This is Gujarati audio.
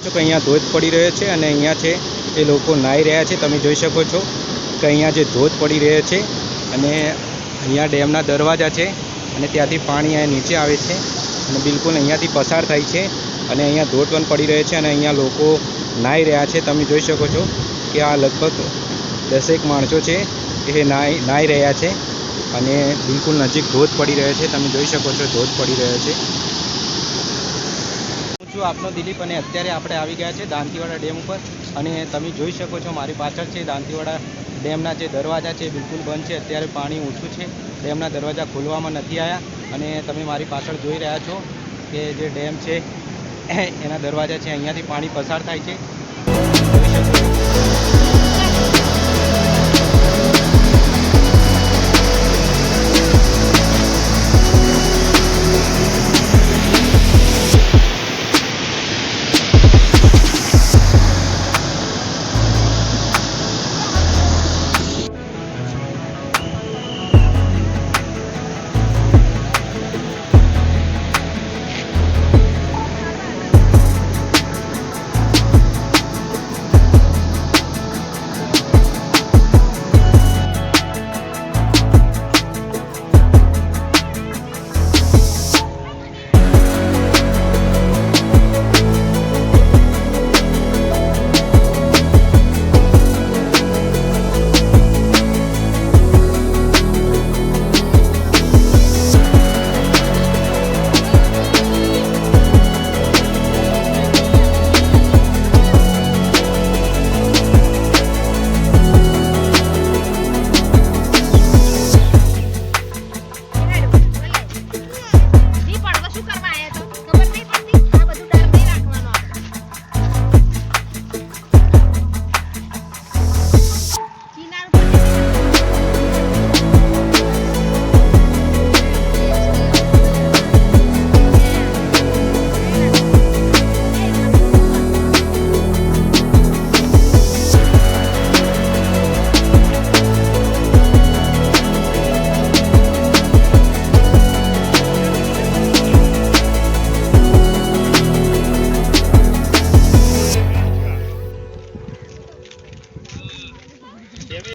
કે અહીંયા ધોધ પડી રહ્યો છે અને અહીંયા છે એ લોકો નાહી રહ્યા છે। તમે જોઈ શકો છો કે અહીંયા જે ધોધ પડી રહ્યો છે અને અહીંયા ડેમના દરવાજા છે અને ત્યાંથી પાણી અહીંયા નીચે આવે છે અને બિલકુલ અહીંયાથી પસાર થાય છે અને અહીંયા ધોધ પણ પડી રહ્યો છે અને અહીંયા લોકો નાહી રહ્યા છે। તમે જોઈ શકો છો કે આ લગભગ 10 એક માણસો છે એ નાહી રહ્યા છે અને બિલકુલ નજીક ધોધ પડી રહ્યો છે। તમે જોઈ શકો છો ધોધ પડી રહ્યો છે। છું આપનો દિલીપ અને અત્યારે આપણે આવી ગયા છે દાંતીવાડા ડેમ ઉપર અને તમે જોઈ શકો છો મારી પાછળ છે દાંતીવાડા ડેમના જે દરવાજા છે બિલકુલ બંધ છે। અત્યારે પાણી ઓછું છે, ડેમના દરવાજા ખોલવામાં નથી આવ્યા અને તમે મારી પાછળ જોઈ રહ્યા છો કે જે ડેમ છે એના દરવાજા છે, અહીંયાથી પાણી પસાર થાય છે